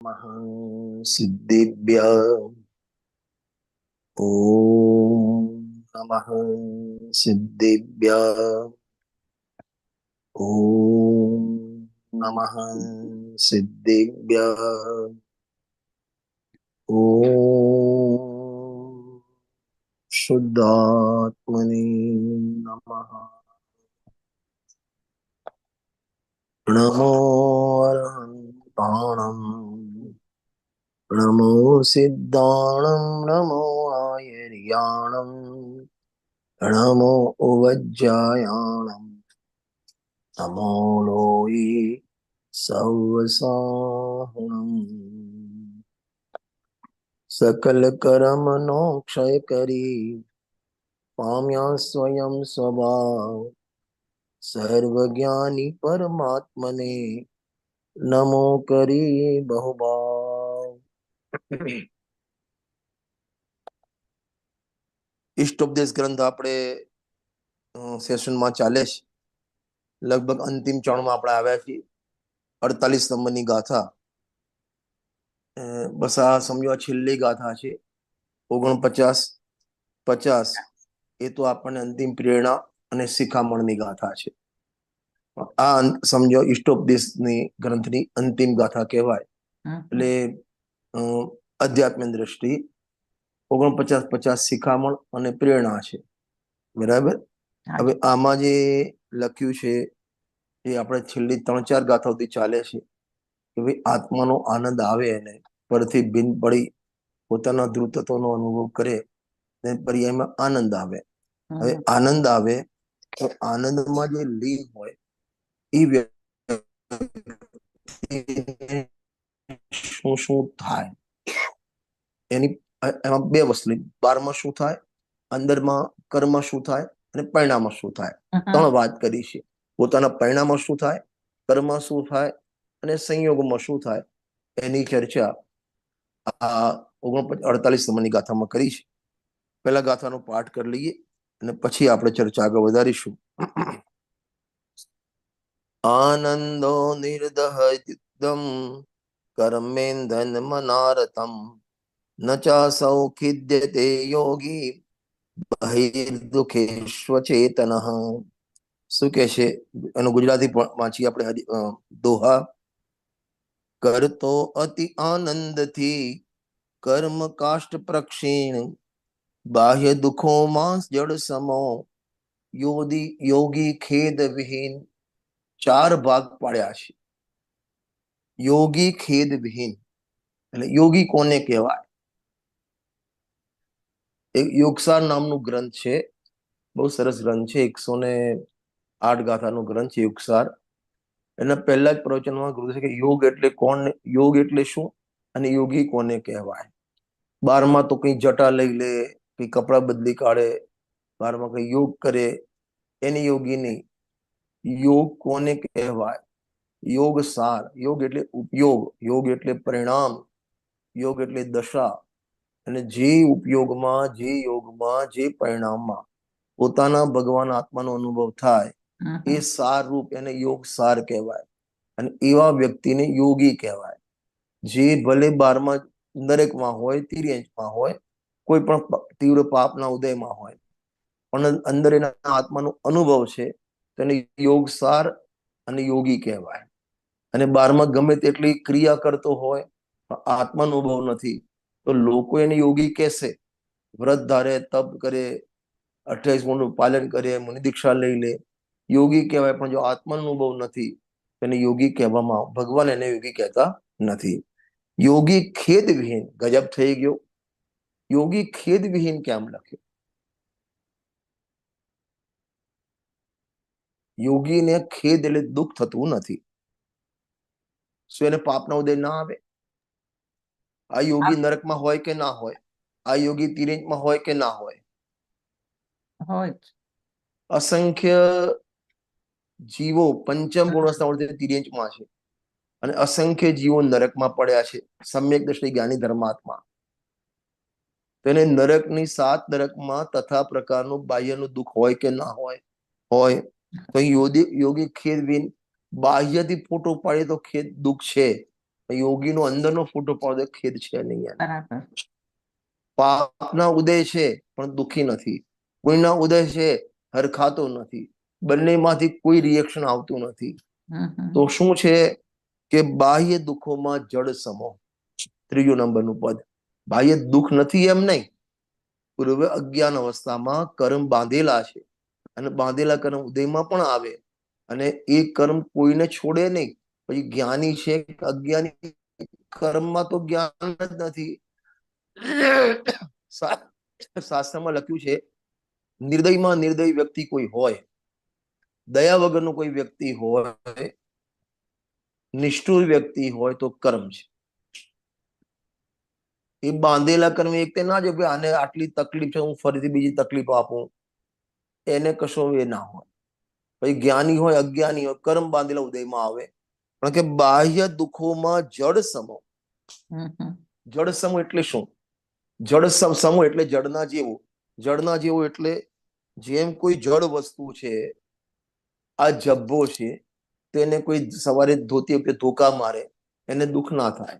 नमः सिद्धिभ्यः। ॐ नमः सिद्धिभ्यः। ॐ नमः सिद्धिभ्यः। ॐ शुद्धात्मने नमः। नमो अरहन्ताणं नमो सिद्धाणं नमो आयर्याणं नमो उवज्जायाणं नमो लोये सवसाहनम्। सकल कर्मनो क्षय करी पाम्या स्वयं स्वभाव सर्वज्ञानी परमात्मने नमो करी बहुभाव। इष्टोपदेश ग्रंथ આપણે સેશનમાં ચાલે છે. લગભગ અંતિમ ચરણમાં આપણે આવ્યા છીએ. 48 નંબરની ગાથા. બસ આ સમજો છેલ્લી ગાથા છે. 49, 50 એ તો આપણને અંતિમ પ્રેરણા અને શિખામણની ગાથા છે. આ સમજો ઇષ્ટોપદેશની ગ્રંથની અંતિમ ગાથા કહેવાય. એટલે અધ્યાત્મ દ્રષ્ટિ 49, 50 શિખામણ અને પ્રેરણા છે. બરાબર. હવે આમાં જે લખ્યું છે એ આપણે છેલ્લી 3-4 ગાથાઓથી ચાલે છે કે ભાઈ આત્માનો આનંદ આવે એને પરથી ભિન્ન પડી પોતાના ધ્રુવ તત્વનો અનુભવ કરે ને પર્યાયમાં આનંદ આવે. હવે આનંદ આવે તો આનંદમાં જે લીન હોય એ શું શું થાય એની એમાં બે વસ્તુ. બહારમાં શું થાય, અંદરમાં કર્મ શું થાય અને પરિણામમાં શું થાય, 3 વાત કરી છે. પોતાના પરિણામમાં શું થાય, કર્મ શું થાય અને સંયોગમાં શું થાય એની ચર્ચા આ 48 નંબરની ગાથામાં કરી છે. પહેલા ગાથાનો પાઠ કરી લઈએ અને પછી આપણે ચર્ચા આગળ વધારીશું. આનંદો નિર્દહદમ કર્મેન્ધન મનારતમ ન ચાસૌ ખિદ્યતે યોગી બહિર્દુઃખેષ્વચેતનઃ. શું કે છે એનું ગુજરાતી વાંચી આપણે દોહા. કરતો અતિ આનંદથી કર્મ કાષ્ટ પ્રક્ષીણ બાહ્ય દુઃખોમાં જડ સમો યોગી ખેદ વિહીન. 4 ભાગ પાડ્યા છે. યોગી ખેદ વિહીન એટલે યોગી કોને કહેવાય? એક યોગસાર નામનું ગ્રંથ છે, બહુ સરસ ગ્રંથ છે. 108 ગાથાનો ગ્રંથ છે યોગસાર. એના પહેલા જ પ્રવચનમાં કીધું છે કે યોગ એટલે કોણ, યોગ એટલે શું અને યોગી કોને કહેવાય. બારમાં તો કઈ જટા લઈ લે, કઈ કપડા બદલી કાઢે, બારમાં કઈ યોગ કરે, એની યોગી નહીં. યોગ કોને કહેવાય? યોગ સાર. યોગ એટલે ઉપયોગ, યોગ એટલે પરિણામ, યોગ એટલે દશા. અને જે ઉપયોગમાં, જે યોગમાં, જે પરિણામમાં પોતાના ભગવાન આત્માનો અનુભવ થાય એ સાર રૂપ એને યોગ સાર કહેવાય. અને એવા વ્યક્તિને યોગી કહેવાય. જે ભલે 12માં દરેકમાં હોય, તિર્યંશમાં હોય, કોઈ પણ તીવ્ર પાપના ઉદયમાં હોય, પણ અંદર એના આત્માનો અનુભવ છે તેને યોગ સાર અને યોગી કહેવાય. અને 12માં ગમે તેટલી ક્રિયા કરતો હોય આત્માનો અનુભવ નથી તો લોકો એને યોગી કહેશે. વ્રત ધારે, તપ કરે, 28 ગુણનું પાલન કરે, મુનિ દીક્ષા લઈ લે, યોગી કહેવાય. પણ જો આત્માનો અનુભવ નથી તેને યોગી કહેવામાં, ભગવાન એને યોગી કહેતા નથી. યોગી ખેદ વિહીન, ગજબ થઈ ગયો. યોગી ખેદ વિહીન કેમ લખ્યું? યોગીને ખેદ એટલે દુઃખ થતું નથી. શું એને પાપના ઉદય ના આવે? આ યોગી નરકમાં હોય કે ના હોય? આ યોગી તિર્યંશમાં હોય કે ના હોય? અસંખ્ય જીવો પંચમ ગુણસ્થા તિર્યંશમાં છે અને અસંખ્ય જીવો નરકમાં પડ્યા છે. સમ્યક દ્રષ્ટિ જ્ઞાની ધર્માત્મા તેને નરકની 7 નરકમાં તથા પ્રકારનું બાહ્યનું દુઃખ હોય કે ના હોય? હોય. તો યોગી ખેદ વિહીન બાહ્યથી ફોટો પાડે તો ખેદ દુઃખ છે, યોગીનો અંદરનો ફોટો પણ ખેદ છે નહીં. બરાબર. પાપના ઉદય છે પણ દુઃખી નથી, કોઈના ઉદય છે હરખાતો નથી, બંનેમાંથી કોઈ રિએક્શન આવતું નથી. તો શું છે કે બાહ્ય દુઃખોમાં જડ સમો, ત્રીજો નંબરનું પદ. બાહ્ય દુઃખ નથી એમ નહીં, પૂર્વે અજ્ઞાન અવસ્થામાં કર્મ બાંધેલા છે અને બાંધેલા કર્મ ઉદયમાં પણ આવે અને એ કર્મ કોઈને છોડે નહીં. પછી જ્ઞાની છે અજ્ઞાની, કર્મમાં તો જ્ઞાન જ નથી. શાસ્ત્રમાં લખ્યું છે નિર્દયમાં નિર્દય વ્યક્તિ કોઈ હોય, દયા વગરનો કોઈ વ્યક્તિ હોય, નિષ્ઠુર વ્યક્તિ હોય તો કર્મ છે. એ બાંધેલા કર્મ એક તે ના જો કે આને આટલી તકલીફ છે હું ફરીથી બીજી તકલીફ આપું, એને કશો એ ના હોય. પછી જ્ઞાની હોય અજ્ઞાની હોય, કર્મ બાંધેલા ઉદયમાં આવે. પણ કે બાહ્ય દુઃખોમાં જડ સમો. જડ સમો એટલે શું? જડ સમો એટલે જડના જેવું. જડના જેવું એટલે જેમ કોઈ જડ વસ્તુ છે, આ જબ્બો છે, તેને કોઈ સવારે ધોતી વખતે ધોકા મારે, એને દુઃખ ના થાય.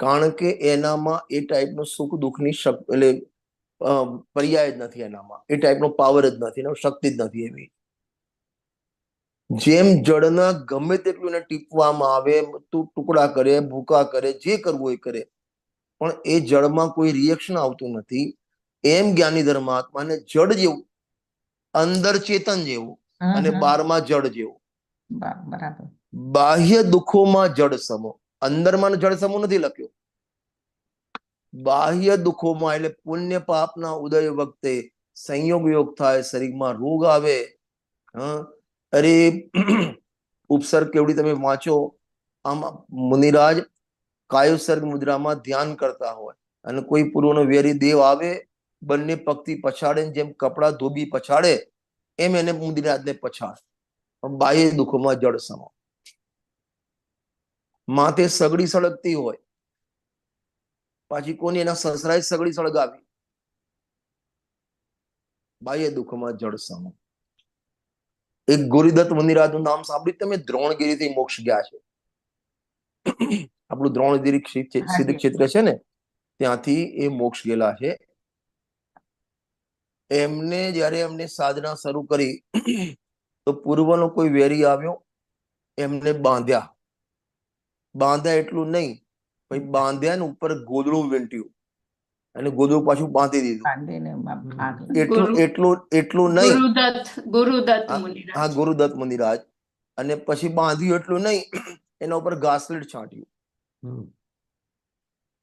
કારણ કે એનામાં એ ટાઈપનું સુખ દુઃખની એટલે પર્યાય જ નથી, એનામાં એ ટાઈપનો પાવર જ નથી, એનો શક્તિ જ નથી એવી. જેમ જળના ગમે તેટલું એને ટીપવામાં આવે, ટુકડા કરે, ભૂકા કરે, જે કરવું એ કરે, પણ એ જળમાં કોઈ રિએક્શન આવતું નથી. એમ જ્ઞાની ધર્માત્માને જળ જેવું, અંદર ચેતન જેવું અને બહારમાં જળ જેવું. બરાબર. બાહ્ય દુઃખોમાં જળ સમો, અંદરમાં જળ સમો નથી લખ્યો. બાહ્ય દુઃખોમાં એટલે પુણ્ય પાપના ઉદય વખતે સંયોગ યોગ થાય, શરીરમાં રોગ આવે. અરે ઉપસર્ગ કેવડી તમે વાંચો, આમ મુનિરાજ કાયોસર્ગ મુદ્રામાં ધ્યાન કરતા હોય અને કોઈ પૂર્વનો વેરી દેવ આવે, બંને પગથી પછાડે, જેમ કપડા ધોબી પછાડે એમ એને મુનિરાજને પછાડ. બાહ્ય દુઃખોમાં જળ સમો. માથે સગડી સળગતી હોય, પાછી કોની એના સસરાએ સગડી સળગાવી, બાહ્ય દુઃખમાં જળ સમો. એક ગોરીદત્ત મુનિરાજનું નામ સાંભળ્યું તમે? દ્રોણગીરીથી મોક્ષ ગયા છે. આપણું દ્રોણગીરી સિદ્ધ ક્ષેત્ર છે ને, ત્યાંથી એ મોક્ષ ગયેલા છે. એમને જયારે એમને સાધના શરૂ કરી તો પૂર્વનો કોઈ વેરી આવ્યો, એમને બાંધ્યા. બાંધ્યા એટલું નહીં, પછી બાંધ્યા ને ઉપર ગોદડું વીંટ્યું અને ગોદડું પાછું બાંધી દીધું. એટલું નહીં, હા ગુરુદત્ત મુનિરાજ. અને પછી બાંધ્યું એટલું નહીં, એના ઉપર ઘાસલેટ છાંટ્યું.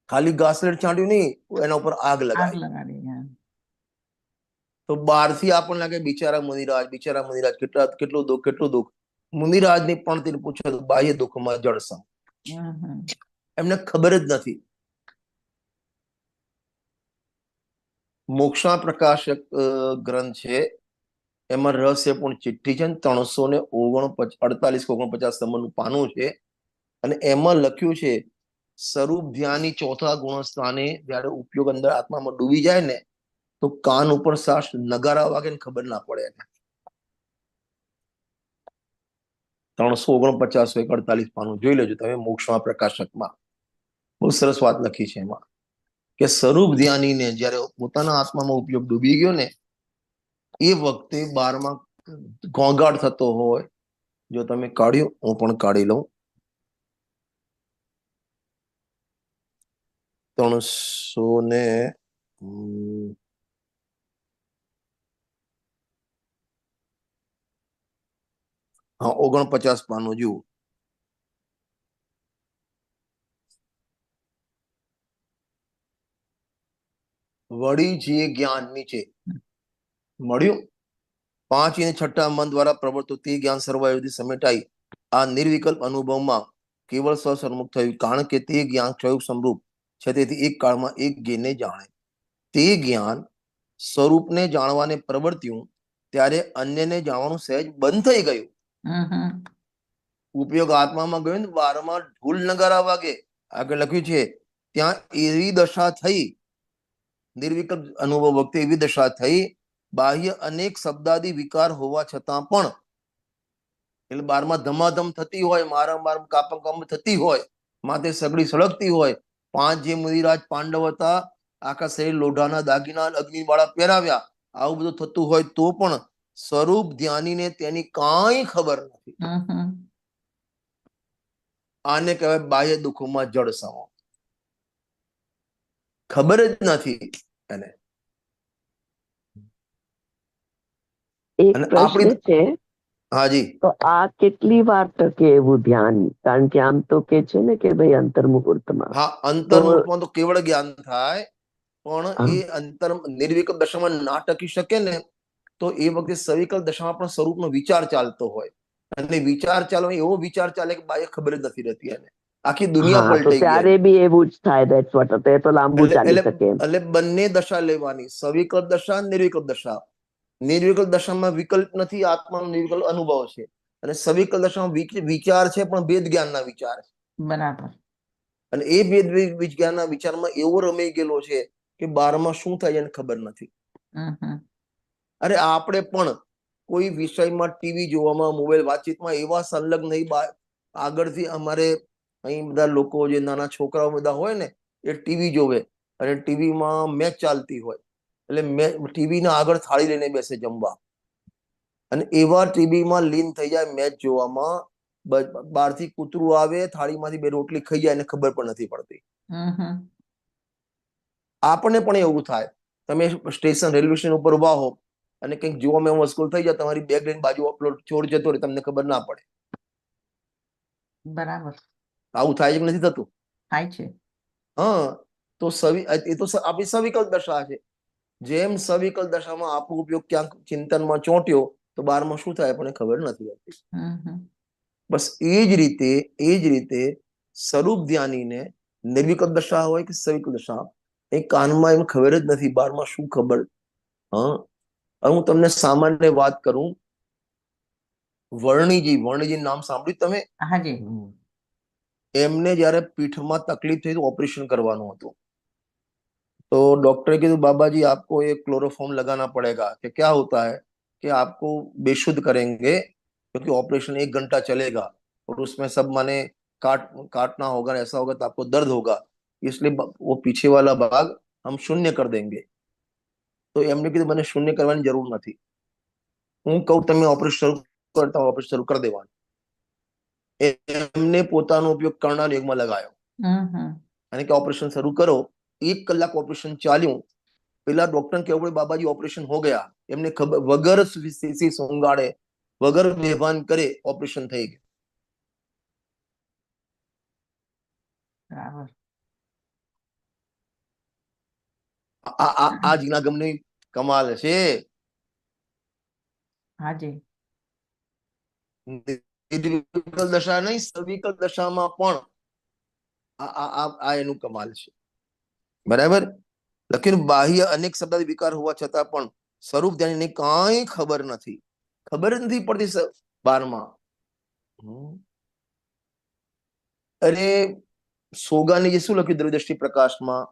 ખાલી ઘાસલેટ છાંટ્યું નહીં, એના ઉપર આગ લગાવી. તો બહારથી આપણને લાગે બિચારા મુનિરાજ, બિચારા મુનિરાજ, કેટલું દુઃખ, કેટલું દુઃખ. મુનિરાજ ની પણ તેને પૂછ્યું બાહ્ય દુઃખમાં જળ સમ. એમને ખબર જ નથી. મોક્ષા પ્રકાશક ગ્રંથ છે, એમાં રહસ્યપૂર્ણ ચિઠ્ઠી છે, 348-49 નંબરનું પાનું છે. અને એમાં લખ્યું છે સ્વરૂપ ધ્યાની ચોથા ગુણસ્થાને જયારે ઉપયોગ અંદર આત્મામાં ડૂબી જાય ને, તો કાન ઉપર સાસ નગારા વાગે ને ખબર ના પડે એને. 349-48 પાનું જોઈ લેજો તમે મોક્ષમાં પ્રકાશકમાં. બહુ સરસ વાત લખી છે એમાં કે સ્વરૂપ ધ્યાનીને જયારે પોતાના આત્મામાં ઉપયોગ ડૂબી ગયો ને, એ વખતે બારમાં ઘોંઘાટ થતો હોય. જો તમે કાઢ્યું, હું પણ કાઢી લઉં. 300 હા 49 પાનું જુઓ. વળી જે જ્ઞાન નીચે મળ્યું, 5 અને 6 મન દ્વારા પ્રવર્તો તે જ્ઞાન સર્વાયુધી સમેટાઈ આ નિર્વિકલ્પ અનુભવમાં કેવળ સ્વસન્મુખ થયું. કારણ કે તે જ્ઞાન ક્ષયુગ સમરૂપ છે, તેથી એક કાળમાં એક જ્ઞાનને જાણે. તે જ્ઞાન સ્વરૂપને જાણવાને પ્રવર્ત્યું ત્યારે અન્યને જાણવાનું સહેજ બંધ થઈ ગયું. ઉપયોગ આત્મામાં ગયો ને, બારમાં ઢોલ નગારા વાગે. આગળ લખ્યું છે ત્યાં એવી દશા થઈ, નિર્વિકલ્પ અનુભવ વખતે એવી દશા થઈ, બાહ્ય અનેક શબ્દાદી વિકાર હોવા છતાં પણ એટલે બારમાં ધમાધમ થતી હોય, મારંબાર કામ થતી હોય, માથે સગડી સળગતી હોય, 5 જે મુનિરાજ પાંડવ હતા, આખા શરીર લોઢાના દાગીના અગ્નિ વાળા પહેરાવ્યા, આવું બધું થતું હોય તો પણ સ્વરૂપ ધ્યાનીને તેની કાંઈ ખબર નથી. આને કહેવાય બાહ્ય દુઃખોમાં જડ સમો. ખબર જ નથી એને. એક અને પ્રશ્ન આપણી છે, હાજી, તો આ કેટલી વાર ટકે એવું ધ્યાન? કારણ કે આમ તો કે છે ને કે ભાઈ અંતર્મુહૂર્તમાં. હા, અંતર્મુખમાં તો કેવળ જ્ઞાન થાય, પણ હા, એ અંતર નિર્વિકલ્પ દશામાં ના ટકી શકે ને, તો એ વખતે સવિકલ્પ દશામાં પણ સ્વરૂપનો વિચાર ચાલતો હોય, અને વિચાર ચાલો એવો વિચાર ચાલે કે બાએ ખબર જ નથી રહેતી એને, આખી દુનિયા હા, તો પલટાઈ ગઈ ત્યારે એની. બી એવું જ થાય. That's what. તો એ તો લાંબુ એટલે ચાલી એટલે શકે એમ. એટલે બંને દશા લેવાની, સવિકલ્પ દશા, નિર્વિકલ્પ દશા. નિર્વિકલ્પ દશામાં વિકલ્પ નથી, આત્માનો નિર્વિકલ્પ અનુભવ છે, અને સવિકલ્પ દશામાં વિચાર છે, પણ ભેદ જ્ઞાનના વિચાર છે. બરાબર. અને એ ભેદ વિજ્ઞાનના વિચારમાં એવો રમાઈ ગયેલો છે કે બારમાં શું થાય એને ખબર નથી. અરે આપણે પણ કોઈ વિષયમાં ટીવી જોવામાં, મોબાઈલ વાતચીતમાં એવા સંલગ્ન નહીં, આગળથી અમારે અહીં બધા લોકો જે નાના છોકરાઓ બધા હોય ને, એ ટીવી જોવે, અને ટીવીમાં મેચ ચાલતી હોય, એટલે ટીવીના આગળ થાળી લઈને બેસે જમવા, અને એવા ટીવીમાં લીન થઈ જાય મેચ જોવામાં, બહારથી કૂતરું આવે, થાળીમાંથી 2 રોટલી ખાઈ જાય, એને ખબર પણ નથી પડતી. આપણને પણ એવું થાય, તમે સ્ટેશન, રેલવે સ્ટેશન ઉપર ઉભા હો અને કંઈક જોવામાં મશગુલ થઈ જાય, તમારી બેગ લઈને બાજુ ચોર જતો રહે, તમને ખબર ના પડે. બરાબર. આવું થાય કે નથી થતું? થાય છે. હા, તો એ તો આપણી સવિકલ્પ દશા છે. જેમ સવિકલ્પ દશામાં આપણો ઉપયોગ ક્યાંક ચિંતનમાં ચોંટ્યો, તો બારમાં શું થાય આપણને ખબર નથી હોતી. બસ એ જ રીતે સ્વરૂપ ધ્યાનીને નિર્વિકલ્પ દશા હોય કે સવિકલ્પ દશા, એ કાનમાં એમ ખબર જ નથી બારમાં શું ખબર. હા, હું તમને સામાન્ય વાત કરું. વર્ણીજી નામ સાંભળ્યું તમે? હાજી. એમને જયારે પીઠમાં તકલીફ થઈ, ઓપરેશન કરવાનું હતું, तो डॉक्टर ने कहा बाबा जी आपको एक क्लोरोफॉर्म लगाना पड़ेगा. कि क्या होता है? कि आपको बेशुद्ध करेंगे, क्योंकि ऑपरेशन 1 घंटा चलेगा, और उसमें सब माने काटना होगा, ऐसा होगा तो आपको दर्द होगा, इसलिए वो पीछे वाला भाग हम शून्य कर देंगे. तो એમને કીધું મને શૂન્ય કરવાની જરૂર નથી, હું કહું તમે ઓપરેશન શરૂ કરતા, ઓપરેશન શરૂ કરી દેવાનું. એમને પોતાનો ઉપયોગ કર્ણના યુગમાં લગાયો, અને કે ઓપરેશન શરૂ કરો. 1 કલાક ઓપરેશન ચાલ્યું. પેલા ડોક્ટર કેવું પડે બાબાજી ઓપરેશન હો ગયા, એમને ખબર વગર સીસી સોંગાડે, વગર બેભાન કરે ઓપરેશન થઈ ગયું. આ જીના ગમની કમાલ છે. હાજી. નિર્વિકલ્પ દશા નહીં, સવિકલ્પ દશામાં પણ આ એનું કમાલ છે. બરાબર. લખીને બાહ્ય અનેક શબ્દ વિકાર હોવા છતાં પણ સ્વરૂપ ધ્યાનને કાંઈ ખબર નથી, ખબર જ નથી પડતી બારમાં. અરે સોગાની શું લખ્યું દ્રવ્યદ્રષ્ટિ પ્રકાશમાં?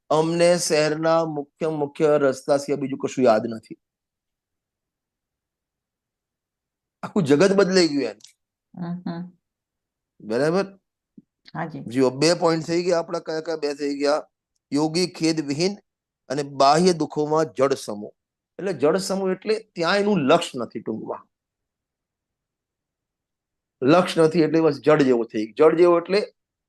અમને શહેરના મુખ્ય રસ્તા સિવાય બીજું કશું યાદ નથી. આખું જગત બદલાઈ ગયું એમ. બરાબર. જીઓ 2 પોઈન્ટ થઈ ગયા આપણા. કયા કયા 2 થઈ ગયા? યોગી ખેદ વિહીન અને બાહ્ય દુઃખોમાં જડ સમૂહ. એટલે જડ સમૂહ એટલે ત્યાં એનું લક્ષ્ય નથી. ટૂંકમાં લક્ષ્ય નથી એટલે બસ જડ જેવો થઈ ગયો. જડ જેવો એટલે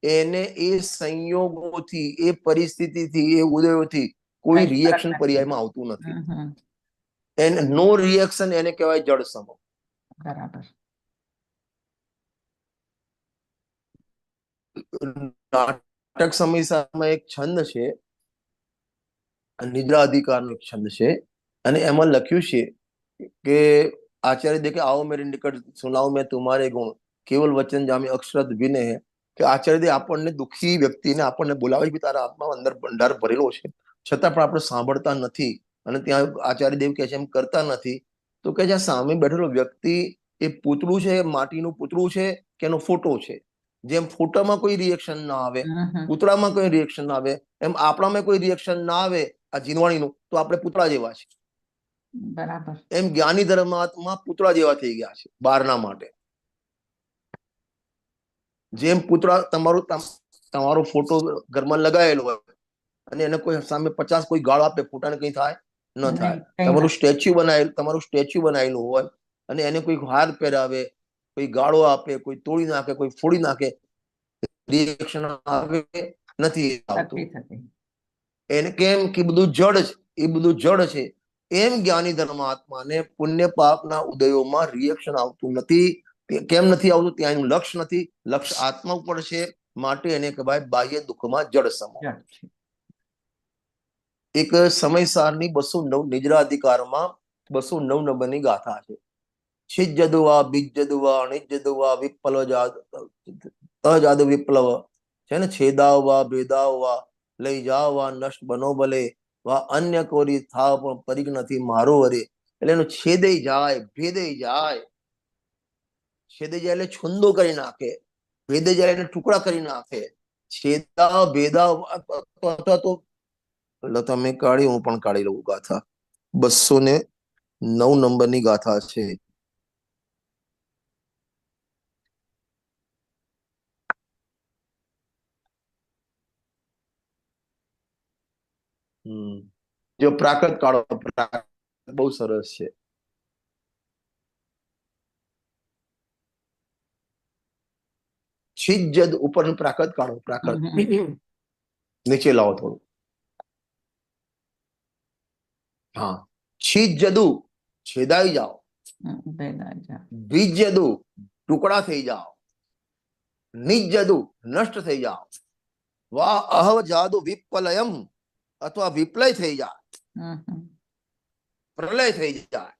એને એ સંયોગોથી, એ પરિસ્થિતિથી, એ ઉદયોથી કોઈ રિએક્શન પર્યાયમાં આવતું નથી. એને નો રિએક્શન, એને કહેવાય જડ સમૂહ. બરાબર. નાટક સમયમાં એક છંદ છે, નિદ્રા અધિકારનો એક છંદ છે, અને એમાં લખ્યું છે કે આચાર્ય દેખે આવો મેરે નિકટ સુનાઉ મેં તુમારે ગુણ, કેવલ વચન જામે અક્ષરત વિનય હે. કે આચાર્ય દેવ આપણને દુઃખી વ્યક્તિને આપણને બોલાવે કે તારા આત્મા અંદર ભંડાર ભરેલો છે, છતાં પણ આપણે સાંભળતા નથી, અને ત્યાં આચાર્ય દેવ કહે છે એમ કરતા નથી. તો કે જ્યાં સામે બેઠેલો વ્યક્તિ એ પૂતળું છે, માટીનું પૂતળું છે કે એનો ફોટો છે? જેમ ફોટામાં કોઈ રિએક્શન ના આવે, પૂતળામાં કોઈ રિએક્શન ના આવે, એમ આપણામાં કોઈ રિએક્શન ના આવે આ જીનવાણીનું, તો આપણે પૂતળા જેવા છે. બરાબર. એમ જ્ઞાની ધર્માત્મા પૂતળા જેવા થઈ ગયા છે બારના માટે. જેમ પૂતળા તમારો ફોટો ઘરમાં લગાવેલો હોય અને એને કોઈ સામે 50 કોઈ ગાળ આપે, ફોટાને કઈ થાય ન થાય. તમારું સ્ટેચ્યુ બનાવેલું હોય અને એને કોઈ હાર પહેરાવે, કોઈ ગાળો આપે, કોઈ તોડી નાખે, કોઈ ફોડી નાખે, રિએક્શન આવે નથી આવતું. એને કેમ કે બધું જડ છે, એ બધું જડ છે. એમ જ્ઞાની ધર્માત્માને પુણ્ય પાપના ઉદયોમાં રિએક્શન આવતું નથી. કેમ નથી આવતું? ત્યાં એનું લક્ષ્ય નથી. લક્ષ્ય આત્મા ઉપર છે, માટે એને કહેવાય બાહ્ય દુઃખમાં જડ સમો. એક સમયસારની 209 નિજરાધિકારમાં 209 નંબરની ગાથા છે. છિજ્જદુવા બીજ્જદુવા નિજ્જદુવા વિપ્લવ જાદ વિપ્લવ છે ને. છેદાવવા ભેદાવવા લઈ જાવવા નષ્ટ બનો ભલે, વા અન્ય કોરી થાવ પણ પરિગ નથી મારો વરે. એટલે એનું છેદાઈ જાય, ભેદાઈ જાય. છેદાઈ જાય એટલે છુંદો કરી નાખે, ભેદાઈ જાય એટલે ટુકડા કરી નાખે. છેદા ભેદા અથવા તો એટલે તમે કાઢી, હું પણ કાઢી લઉં ગાથા. 209 નંબરની ગાથા છે. જો પ્રાકૃત કાળો, બહુ સરસ છે. છિજ્જદ ઉપરનું પ્રાકૃત કાઢો, પ્રાકૃત નીચે લાવો થોડું. હા, છિજ્જદુ છેદાઈ જાઓ, બીજ્જદુ ટુકડા થઈ જાઓ, નિજ્જદુ નષ્ટ થઈ જાઓ, વા અહવ જાદુ વિપ્લયમ અથવા વિપ્લય થઈ જાય, પ્રલય થઈ જાય,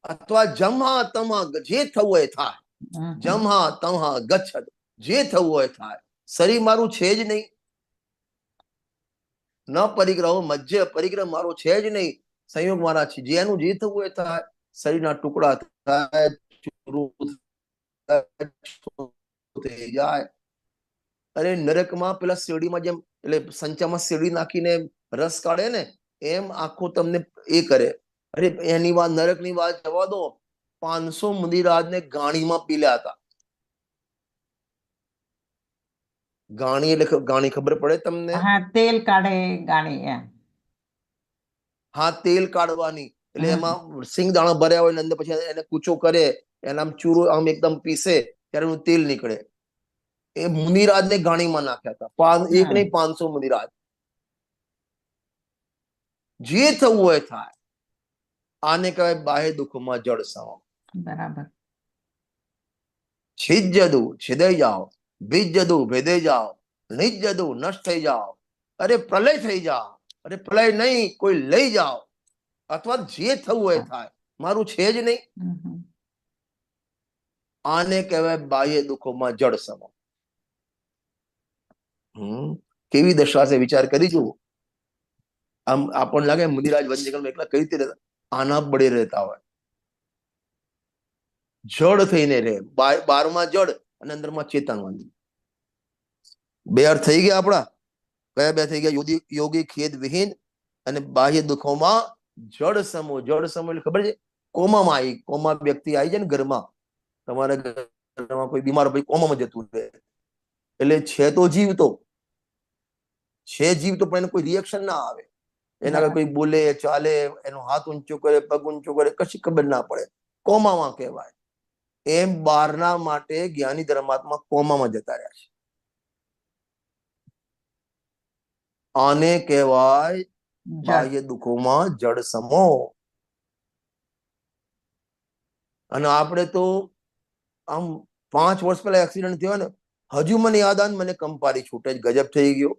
અથવા જમા તમા જે થવું એ થાય. જમા તમા ગચ્છદ, જે થવું હોય થાય. શરીર મારું છે જ નહીં. ન પરિગ્રહો મધ્ય, પરિગ્રહ મારો છે જ નહીં. સંયોગ મારા છે, જેનું જે થવું હોય થાય. શરીરના ટુકડા થાય, થઈ જાય. અરે નરકમાં પેલા શેરડીમાં જેમ, એટલે સંચામાં શેરડી નાખીને રસ કાઢે ને, એમ આખો તમને એ કરે. અરે એની વાત, નરકની વાત જવા દો. 500 મુનિરાજને ગાણીમાં પીલ્યા હતા. ગાણી એટલે ગાણી ખબર પડે તમને? તેલ કાઢે ગાણી. હા, તેલ કાઢવાની. એટલે એમાં સિંગ દાણા ભર્યા હોય, અંદર પછી એને કૂચો કરે, એને આમ ચૂરો આમ એકદમ પીસે, ત્યારે એનું તેલ નીકળે. એ મુનિરાજને ગાણીમાં નાખ્યા હતા. એક નહીં, 500 મુનિરાજ. જે થવું હોય થાય. આને કહેવાય બાહ્ય દુઃખમાં જડ સમ. બરાબર. છિજ્જદુ છેદાઈ જાઓ, બીજ્જદુ ભેદાઈ જાઓ, નિજ્જદુ નષ્ટ થઈ જાઓ. અરે પ્રલય થઈ જાઓ. અરે પ્રલય નહીં, કોઈ લઈ જાઓ, અથવા જે થવું હોય થાય. મારું છે જ નહીં. આને કહેવાય બાહ્ય દુઃખોમાં જડ સમ. કેવી દશા છે, વિચાર કરી જુઓ. આમ આપણને લાગે મુનિરાજ વનજંગલમાં એકલા કઈ રીતે રહેતા? આના બળે રહેતા હોય. જડ થઈને રહે. 12માં જડ અને અંદરમાં ચેતનવાદી. બે અર્થ થઈ ગયા આપણા. કયા બે થઈ ગયા? યોગી ખેદ વિહીન અને બાહ્ય દુઃખોમાં જડ સમો. જડ સમો એટલે ખબર છે? કોમામાં આવી, કોમા વ્યક્તિ આવી જાય ને ઘરમાં, તમારા ઘરમાં કોઈ બીમાર ભાઈ કોમામાં જતું રહે. એટલે છે તો જીવતો છે, જીવતો, પણ એને કોઈ રિએક્શન ના આવે. એના આગળ કોઈ બોલે, ચાલે, એનો હાથ ઊંચો કરે, પગ ઊંચો કરે, કશી ખબર ના પડે. કોમામાં કહેવાય. એમ બહારના માટે જ્ઞાની ધર્માત્મા કોમામાં જતા રહ્યા છે. આને કહેવાય બાહ્ય દુઃખોમાં જડ સમો. અને આપણે તો આમ 5 વર્ષ પહેલા એક્સિડન્ટ થયો ને, હજુ મને યાદ આવે, મને કંપારી છૂટે જ, ગજબ થઈ ગયો.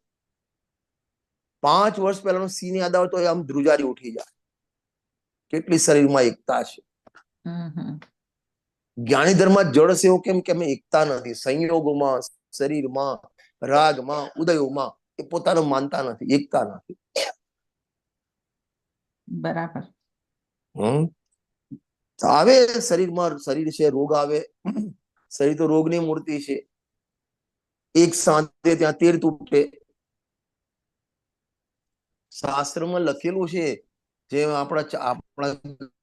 5 વર્ષ પહેલાનો સીન યાદ આવે તો આમ ધ્રુજારી ઉઠી જાય. કેટલી શરીરમાં એકતા છે. જ્ઞાની ધર્મ જડ છે એવું કેમ કે અમે એકતા નથી. સંયોગોમાં, શરીરમાં, રાગમાં, ઉદયોમાં એ પોતાનું માનતા નથી, એકતા નથી. બરાબર. આવે શરીરમાં, શરીર છે, રોગ આવે. શરીર તો રોગની મૂર્તિ છે. એક સાંજે ત્યાં 13 તૂટે. શાસ્ત્રમાં લખેલું છે, જેમ આપણા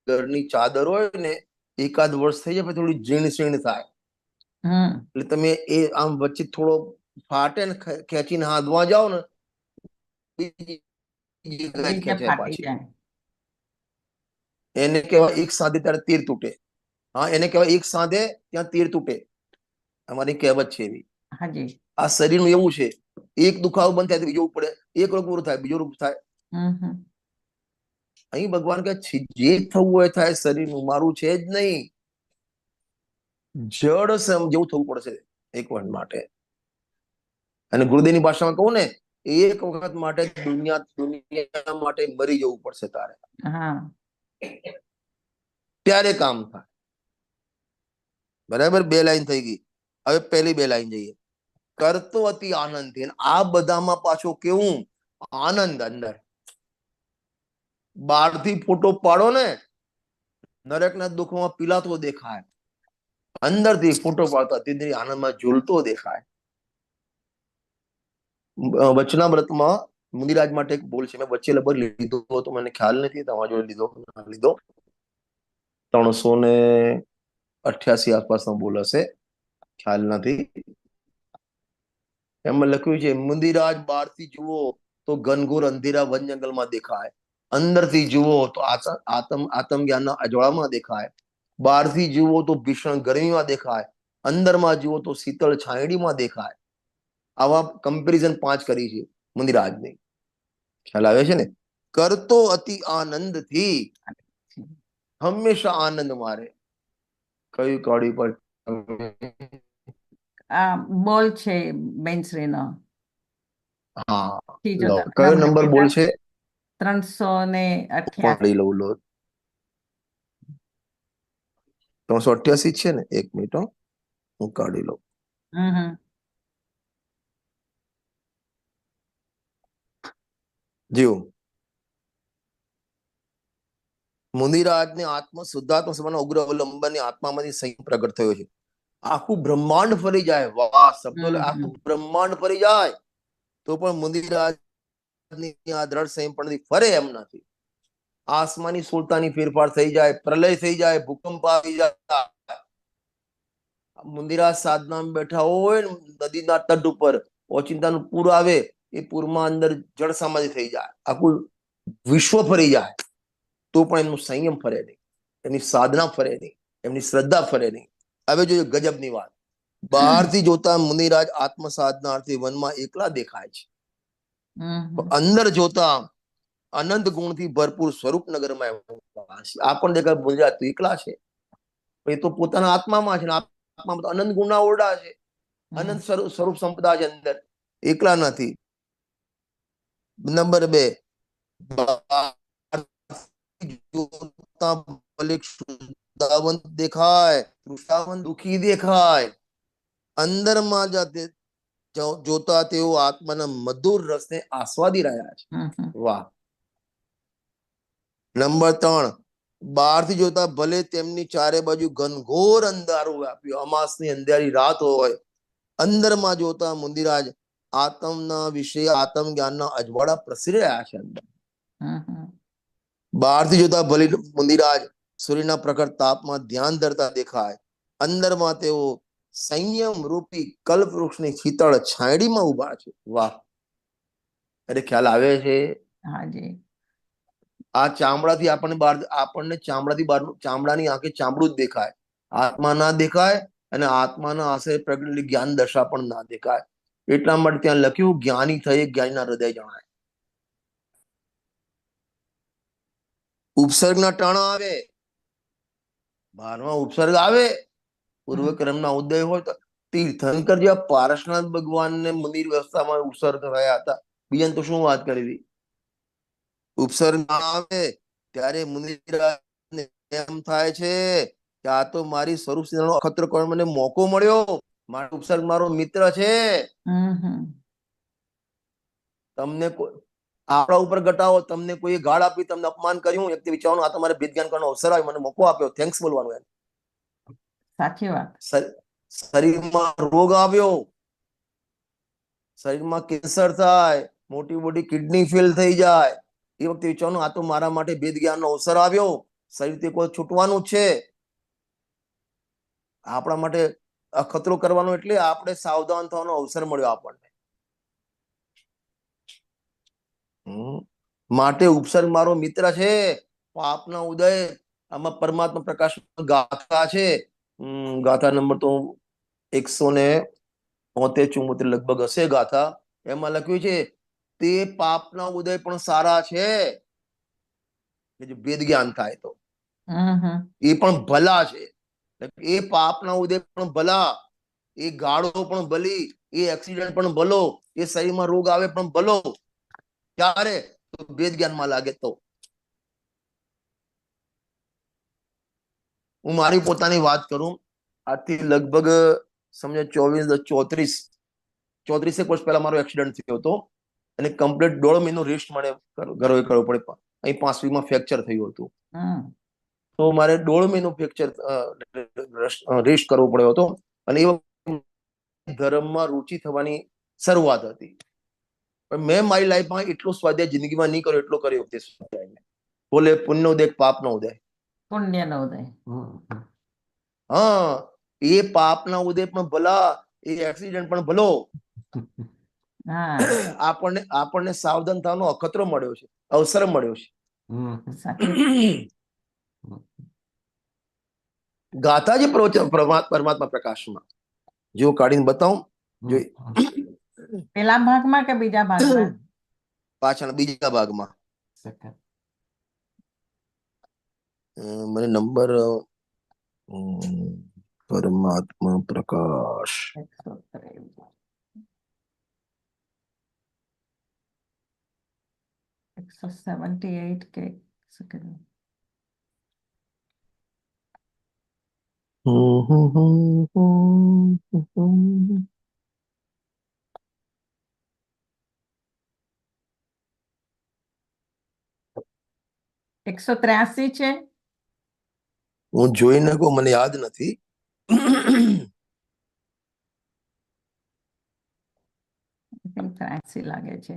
ઘરની ચાદર હોય ને, એકાદ વર્ષ થઈ જાય પછી થોડી જીણ શીણ થાય. એટલે તમે એ આમ વચ્ચે થોડો ફાટે ને ખેંચીને હાથવા જાઓ ને બીજી જગ્યાએ બીજે ખેંચાય ફાટી પાછી. જાય. એને કહેવાય એક સાંધે ત્યારે તીર તૂટે. હા, એને કહેવાય એક સાંધે ત્યાં તીર તૂટે. અમારી કહેવત છે એવી. હાજી. આ શરીરનું એવું છે, એક દુખાવો બંધ થાય તો બીજો પડે, એક રોગ પૂરો થાય બીજો રોગ થાય. અહીં ભગવાન કે જે થવું હોય થાય, શરીરનું મારું છે જ નહીં. જડ જેવું થવું પડશે એક વખત માટે. અને ગુરુદેવની ભાષામાં કહું ને, એક વખત માટે દુનિયા માટે મરી જવું પડશે તારે, ત્યારે કામ થાય. બરાબર, 2 લાઈન થઈ ગઈ. હવે પહેલી 2 લાઈન જઈએ. કરતો અતિ આનંદથી. આ બધામાં પાછો કેવું આનંદ અંદર. બહારથી ફોટો પાડો ને, નરકના દુઃખમાં પીલાતો દેખાય, અંદરથી ફોટો પાડતો અતિથી આનંદમાં ઝૂલતો દેખાય. વચનામૃતમાં મુનિરાજ માટે એક બોલ છે, મેં વચ્ચે લગભગ લીધો હતો, મને ખ્યાલ નથી તમારા જોડે લીધો 388 આસપાસનો બોલ હશે, ખ્યાલ નથી. એમાં લખ્યું છે, મુનિરાજ બહારથી જુઓ તો ઘનઘોર અંધેરા વન જંગલમાં દેખાય, અંદરથી જુઓ તો આત્મ જ્ઞાનના અજવાળામાં દેખાય, બહારથી જુઓ તો ભીષણ ગરમીમાં દેખાય, અંદરમાં જુઓ તો શીતળ છાંયડીમાં દેખાય. આવા કમ્પેરિઝન 5 કરી છે મુનિરાજની. ખ્યાલ આવે છે ને? કરતો અતિ આનંદથી, હંમેશા આનંદ મારે. કયું કડી પર બોલ છે બેનશ્રીનો. હા, ત્રીજો લો કયો નંબર બોલ છે? 388. લો 388 છે ને? 1 મિનિટ હું કાઢી લઉં. જીવ મુનિરાજને આત્મ શુદ્ધાત્મ સમાન ઉગ્ર અવલંબનની આત્મામાંથી સંયમ પ્રગટ થયો છે. આખું બ્રહ્માંડ ફરી જાય, વાહ શબ્દો, આખું બ્રહ્માંડ ફરી જાય તો પણ મુનિરાજની આ દ્રઢ સંયમ પણ ફરે એમ નથી. આસમાની સુલતાની ફેરફાર થઈ જાય, પ્રલય થઈ જાય, ભૂકંપ આવી જાય. મુનિરાજ સાધનામાં બેઠા હોય, નદીના તટ ઉપર ઓચિંતાનું પૂર આવે, એ પૂરમાં અંદર જળ સમાધિ થઈ જાય, આખું વિશ્વ ફરી જાય તો પણ એમનું સંયમ ફરે નહીં, એમની સાધના ફરે નહીં, એમની શ્રદ્ધા ફરે નહીં. હવે જોઈએ ગજબની વાત. બહારથી જોતા મુનિરાજ આત્મ સાધનાર્થી વનમાં એકલા દેખાય છે, અંદર જોતા અનંત ગુણથી ભરપૂર સ્વરૂપ નગરમાં આ પણ દેખાય મુનિરાજ તો એકલા છે, એ તો પોતાના આત્મામાં છે, આત્મામાં અનંત ગુણના ઓરડા છે, અનંત સ્વરૂપ સંપદા છે અંદર, એકલા નથી. નંબર 2, દેખાય, તૃષાવંત દુખી દેખાય, અંદરમાં જોતા તેઓ આત્માના મધુર રસને આસ્વાદી રહ્યા છે. વાહ. નંબર 3, બહારથી જોતા ભલે તેમની ચારે બાજુ ઘનઘોર અંધારું વ્યાપ્યું, અમાસની અંધારી રાત હોય, અંદરમાં જોતા મુનિરાજ આત્મના વિશે આત્મ જ્ઞાનના અજવાળા પ્રસરી રહ્યા છે અંદર. બહારથી જોતા ભલે મુનિરાજ સૂર્યના પ્રખર તાપમાં ધ્યાન ધરતા દેખાય, અંદરમાં તેઓ સંયમ રૂપી કલ્પ વૃક્ષની શીતળ છાંયડીમાં ઉભા છે. વાહ. અરે ખ્યાલ આવે છે? આ ચામડાથી આપણને ચામડાથી બહારનું, ચામડાની આંખે ચામડું જ દેખાય, આત્મા ના દેખાય, અને આત્માના આશરે પ્રગટેલી જ્ઞાન દશા પણ ના દેખાય. એટલા માટે ત્યાં લખ્યું, જ્ઞાની થઈ જ્ઞાનીના હૃદય જણાય. ઉપસર્ગના ટાણા આવે, 12મા ઉપસર્ગ આવે, પૂર્વક્રમના ઉદય હોય તો તીર્થંકર જેવા પારસનાથ ભગવાનને મંદિર વ્યવસ્થામાં ઉપસર્ગ થયા હતા, બીજાને તો શું વાત કરી હતી. ઉપસર્ગ આવે ત્યારે મુનિરાજને એમ થાય છે કે આ તો મારી સ્વરૂપ સિદ્ધાંતનો અખતરો કરવાનો મને મોકો મળ્યો, મારો ઉપસર્ગ મારો મિત્ર છે. તમને આપણા ઉપર ઘટાવો, તમને કોઈ ગાળ આપી, તમને અપમાન કર્યું, વ્યક્તિ વિચારવાનું આ તમારે ભેદ જ્ઞાન કરવાનો અવસર આવ્યો, મને મોકો આપ્યો, થેન્ક્સ બોલવાનું. એમ સાચી વાત. શરીરમાં રોગ આવ્યો, શરીરમાં કેન્સર થાય, મોટી મોટી કિડની ફેલ થઈ જાય, એ વખતે વિચારવાનું આ તો મારા માટે ભેદ જ્ઞાનનો અવસર આવ્યો, શરીરથી કોઈ છૂટવાનું છે. આપણા માટે અખતરો કરવાનો એટલે આપણે સાવધાન થવાનો અવસર મળ્યો આપણને. માટે ઉપસર્ગ મારો મિત્ર છે, પાપના ઉદય. આમાં પરમાત્મા પ્રકાશ ગાથા છે. ગાથા નંબર તો 173-74 લગભગ હશે ગાથા. એમાં લખ્યું છે તે પાપના ઉદય પણ સારા છે. જો ભેદ જ્ઞાન થાય તો એ પણ ભલા છે. એ પાપના ઉદય પણ ભલા, એ ગાળો પણ ભલી, એ એક્સિડન્ટ પણ ભલો, એ શરીરમાં રોગ આવે પણ ભલો. ક્યારે? તો ભેદ જ્ઞાનમાં લાગે તો. હું મારી પોતાની વાત કરું, આજથી લગભગ સમજો 34 વર્ષ પહેલા મારો એક્સિડન્ટ થયો હતો અને કમ્પ્લીટ 1.5 મહિનો રેસ્ટ મને કરવો પડે. અહીં 5 વીકમાં ફ્રેક્ચર થયું હતું, તો મારે 1.5 મહિનો ફ્રેક્ચર રેસ્ટ કરવો પડ્યો હતો. અને એ ધર્મમાં રુચિ થવાની શરૂઆત હતી. પણ મેં મારી લાઈફમાં એટલો સ્વાધ્યાય જિંદગીમાં નહીં કર્યો એટલો કર્યો તે સ્વાધ્યાય. બોલે પુણ્ય ઉદય પાપનો ઉદય. પુણ્યનો ઉદય. હા, એ પાપના ઉદય પણ ભલા, એ એક્સિડન્ટ પણ ભલો. આપણને સાવધાન થવાનો અખતરો મળ્યો છે, અવસર મળ્યો છે. ગાથા જે પરમાત્મા પ્રકાશમાં જો કાઢીને બતાવું, જો પેલા ભાગમાં કે બીજા ભાગમાં? પાછળ બીજા ભાગમાં. મને નંબર પરમાત્મા પ્રકાશ 178 કે સેકન્ડ. હું 183 છે. જોઈ નાખો, મને યાદ નથી. 83 લાગે છે.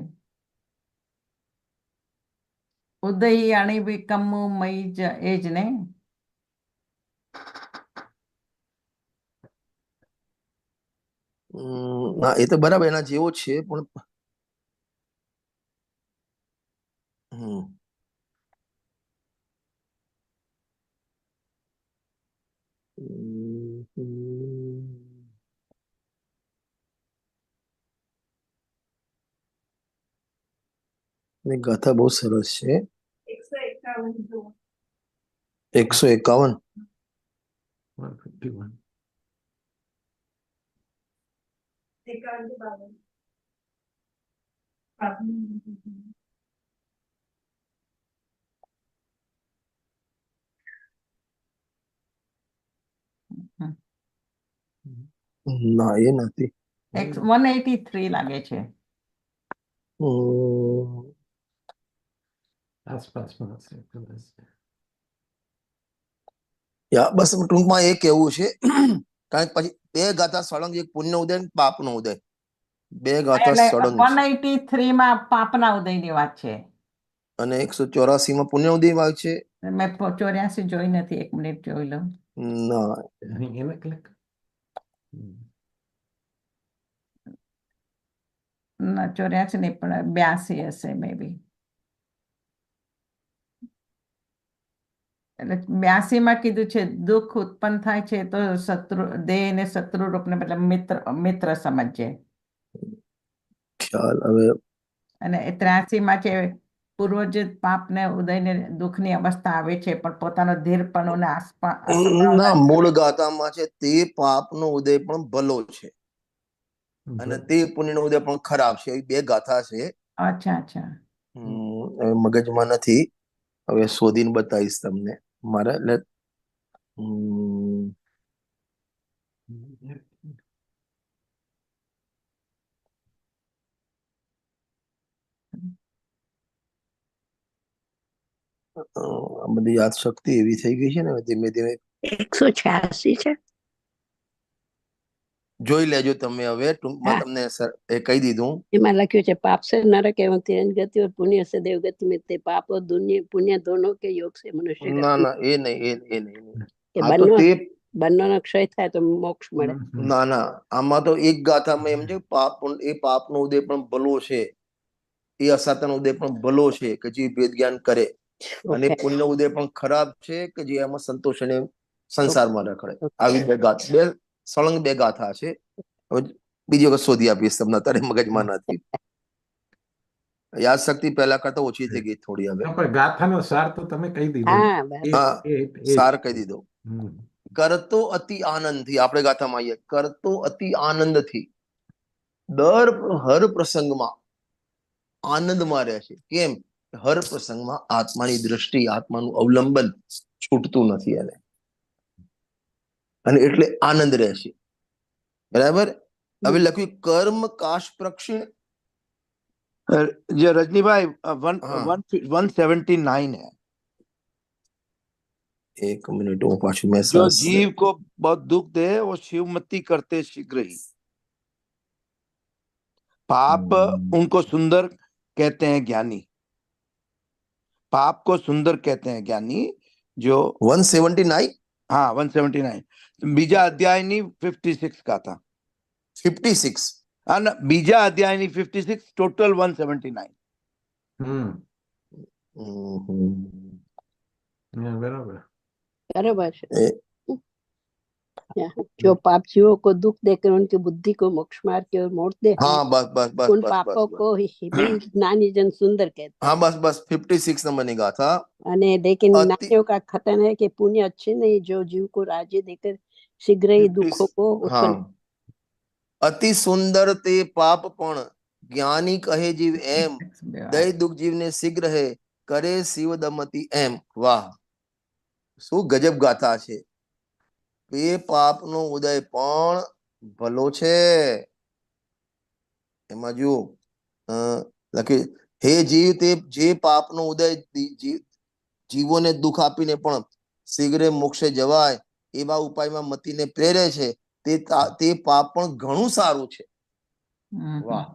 ઉદય અણિવિકમુ મય એ જ ને? ના, એ તો બરાબર એના જેવો છે પણ ગાથા બહુ સરસ છે. 151. ના, એ નથી. 183 લાગે છે. બસ ટૂંકમાં એ કેવું છે, કારણ કે પછી 2 ગાથા સળંગ, એક પુણ્ય ઉદય ને પાપનો ઉદય, 2 ગાથા સળંગ છે. 183 માં પાપના ઉદયની વાત છે અને 184 માં પુણ્ય ઉદય વાત છે. મેં 84 જોઈ નથી, 1 મિનિટ જોઈ લઉં. ના, ના 84 નહીં, પણ 82 હશે મે બી. એટલે 82 માં કીધું છે દુઃખ ઉત્પન્ન થાય છે તો દેહ ને શત્રુ રૂપને મતલબ મિત્ર સમજે. ખ્યાલ હવે. અને 83 માં છે પૂર્વજિત પાપને ઉદયને દુઃખની અવસ્થા આવે છે, પણ પોતાનો ધીરપણું ને ના, મૂળ ગાથામાં છે તે પાપનો ઉદય પણ ભલો છે અને તે પુણ્યનો ઉદય પણ ખરાબ છે. એ 2 ગાથા છે. અચ્છા. મગજમાં નથી, હવે શોધીને બતાવીશ તમને. મારે એટલે આ બધી યાદ શક્તિ એવી થઈ ગઈ છે ને ધીમે ધીમે. 186 છે. જોઈ લેજો તમે. હવે ટૂંકમાં તમને કહી દીધું. એમાં લખ્યું છે પાપ से नरक एवं तिरंज गति और पुण्य से देवगति मिलते। पाप और पुण्य दोनों के योग से मनुष्य ના, એ નહીં. કે આ તો તે બંનેનો ક્ષય થાય તો મોક્ષ મળે. ના ના, આમાં તો એક ગાથામાં એમ છે પાપનો ઉદય પણ ભલો છે, એ અસાતનો ઉદય પણ ભલો છે કે જે ભેદ જ્ઞાન કરે, અને Okay. પુણ્ય ઉદય પણ ખરાબ છે કે જે એમાં સંતોષ અને સંસારમાં રખડે. આવી બે સળંગ બે ગાથા છે. હવે બીજી વખત શોધી આપીશ તમને, અત્યારે મગજમાં નથી. યાદ શક્તિ પહેલા કરતા ઓછી થઈ ગઈ થોડી હવે. પણ ગાથાનો સાર તો તમે કહી દીધો. હા બસ. હા, એ સાર કહી દીધો. હમ. કરતો અતિ આનંદથી, આપણે ગાથામાં આવીએ, કરતો અતિ આનંદથી હર પ્રસંગમાં આનંદમાં રહે છે. કેમ? હર પ્રસંગમાં આત્માની દ્રષ્ટિ, આત્માનું અવલંબન છૂટતું નથી એને, અને એટલે આનંદ રહે છે. બરાબર. હવે લખ્યું કર્મ કાશ પ્રક્ષિણ. ये रजनी भाई हाँ। 179 है। एक मिनट, હું પાછું મેં जो जीव को बहुत दुख दे वो शिवमती करते शीघ्र ही। पाप उनको सुंदर कहते हैं ज्ञानी, पाप को सुंदर कहते हैं ज्ञानी। जो 179 हाँ 179 बीजा अध्याय ની 56 का था। 56 हाँ ना, बीजा अध्याय ની 56, टोटल 179। હમ. હમ. હા, બરાબર. बराबर है। એ जो पाप जीवों को दुख देकर उनकी बुद्धि को मोक्ष मार्ग की ओर मोड़ दे, હા, બસ બસ બસ उन બસ पापों બસ को ही भी ज्ञानी जन सुंदर कहते હા, हैं। બસ બસ 56 નંબરની ગાથા. अने लेकिन अति- ज्ञानियों का कथन है कि पुण्य अच्छे नहीं, जो जीव को राज्य देकर शीघ्र ही दुखों को હા, उत्पन्न। અતિ સુંદર તે પાપ પણ જ્ઞાની કહે જીવ એમ, દય દુઃખ જીવને શીઘ્ર હે કરે શિવ દમતી એમ. વાહ, શું ગજબ ગાથા છે. એ પાપનો ઉદય પણ ભલો છે. એમાં જો લખ્યું, હે જીવ, તે જે પાપનો ઉદય જીવોને દુઃખ આપીને પણ શીઘ્રે મોક્ષે જવાય એવા ઉપાયમાં મતીને પ્રેરે છે, તે પાપ પણ ઘણું સારું છે. વાહ,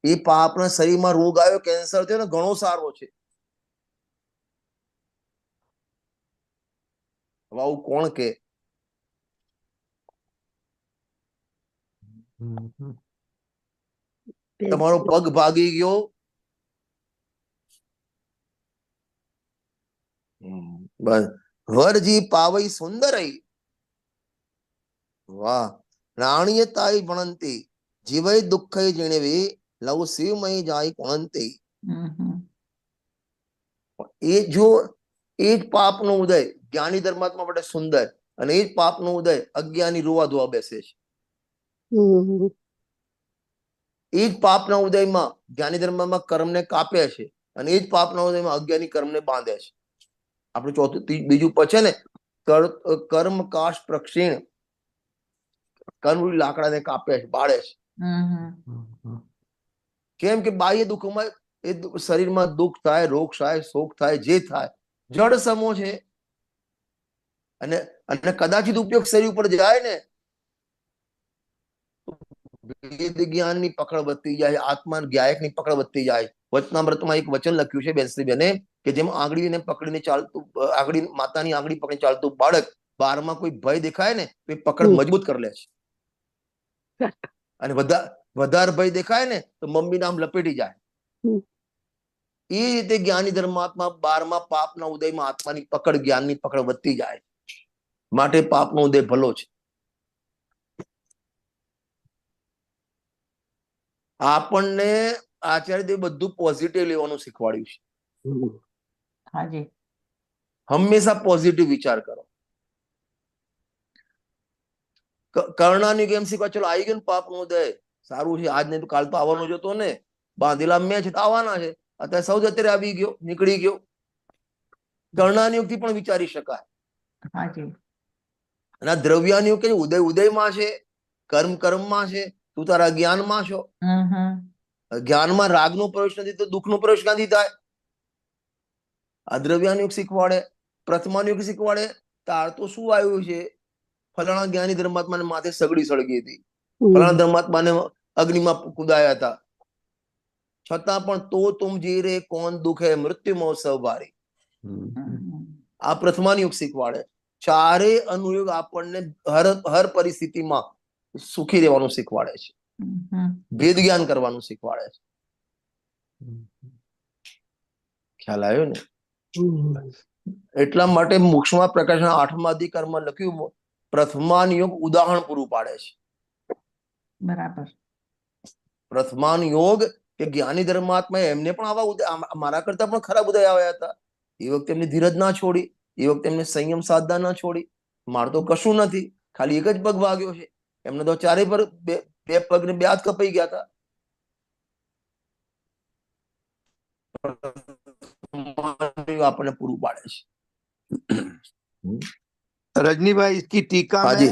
એ પાપના શરીરમાં રોગ આવ્યો, કેન્સર થયો ને, ઘણો સારો છે. હવે આવું કોણ કે? હમ. તમારો પગ ભાગી ગયો, બસ વરજી પાવઈ સુંદરઈ. વાહ, રાણીયતાઈ ભણંતી જીવઈ દુઃખઈ જીણવી લવ શિવમય જાય કોણંતી. એ જો એ જ પાપનો ઉદય જ્ઞાની ધર્માત્મા માટે સુંદર, અને એ જ પાપનો ઉદય અજ્ઞાની રોવા ધોવા બેસે છે. એ જ પાપના ઉદયમાં જ્ઞાની ધર્મમાં કર્મને કાપે છે, અને એ જ પાપના ઉદયમાં અજ્ઞાની કર્મને બાંધે છે. આપણે ચોથું બીજું પછી ને, કર્મ કાશ પ્રક્ષીણ, કર્મ લાકડાને કાપે છે, બાળે છે. કેમ કે બાહ્ય દુઃખમાં એ શરીરમાં દુઃખ થાય, રોગ થાય, શોક થાય, જે થાય જડ સમો છે. અને કદાચિત ઉપયોગ શરીર ઉપર જાય ને, વેદ જ્ઞાનની પકડ વધતી જાય, આત્મા જ્ઞાયકની પકડ વધતી જાય. વચનામૃતમાં એક વચન લખ્યું છે બેનશ્રી બેને, કે જેમ આંગળીને પકડીને ચાલતું, આંગળી માતાની આંગળી પકડીને ચાલતું બાળક, બારમાં કોઈ ભય દેખાય ને તો એ પકડ મજબૂત કરી લે છે, અને વધારે ભય દેખાય ને તો મમ્મી નામ લપેટી જાય. એ રીતે જ્ઞાની ધર્માત્મા 12મા પાપના ઉદયમાં આત્માની પકડ, જ્ઞાનની પકડ વધતી જાય. માટે પાપનો ઉદય ભલો છે. આપણને આચાર્યદેવ બધું પોઝિટિવ લેવાનું શીખવાડ્યું છે. હાજી. હંમેશા પોઝિટિવ વિચાર કરો. કર્ણાની કેમ શીખવા, ચલો આવી ગયો ને પાપનો ઉદય, સારું છે, આજ નહીં તો કાલ તો આવવાનો જ હતો ને, બાંધેલા મેં છે તો આવવાના છે, અત્યારે સૌ અત્યારે આવી ગયો, નીકળી ગયો. કર્ણાની યુક્તિ પણ વિચારી શકાય. હાજી. અને આ દ્રવ્યાની યુક્તિ ઉદય ઉદયમાં છે, કર્મ કર્મમાં છે, તું તારા જ્ઞાનમાં છો. જ્ઞાનમાં રાગનો પ્રવેશ નથી તો દુઃખનો પ્રવેશ ક્યાંથી થાય? આ દ્રવ્યાની યુક્તિ શીખવાડે. પ્રથમાની યુક્તિ શીખવાડે, તાર તો શું આવ્યું છે, ફલાણા જ્ઞાની ધર્માત્માને માથે સગડી સળગી હતી, ફલાણા ધર્માત્માને અગ્નિમાં કુદાયા હતા, છતાં પણ તો તુમ જી રે કોણ દુઃખ હે મૃત્યુ મોસવ ભારી. આ પ્રથમાની યુક્તિ શીખવાડે. ચારેય અનુયોગ આપણને હર પરિસ્થિતિમાં સુખી રહેવાનું શીખવાડે છે, ભેદ જ્ઞાન કરવાનું શીખવાડે છે. ખ્યાલ આવ્યો ને? એટલા માટે મોક્ષમાં પ્રકાશના 8મા અધિકારમાં લખ્યું, પ્રથમાન યોગ ઉદાહરણ પૂરું પાડે છે. બરાબર. પ્રથમાન યોગ કે જ્ઞાની ધર્માત્મા એમને પણ આવા મારા કરતા પણ ખરાબ ઉદય આવ્યા હતા. એ વખતે એમની ધીરજ ના છોડી, એ વખતે એમને સંયમ સાધના ના છોડી. મારે તો કશું નથી, ખાલી એક જ પગ વાગ્યો છે. એમને તો ચારે પર બે પગ ને 2 હાથ કપાઈ ગયા હતા. આપણને પૂરું પાડે છે. रजनी भाई, इसकी टीका हाँ में जी।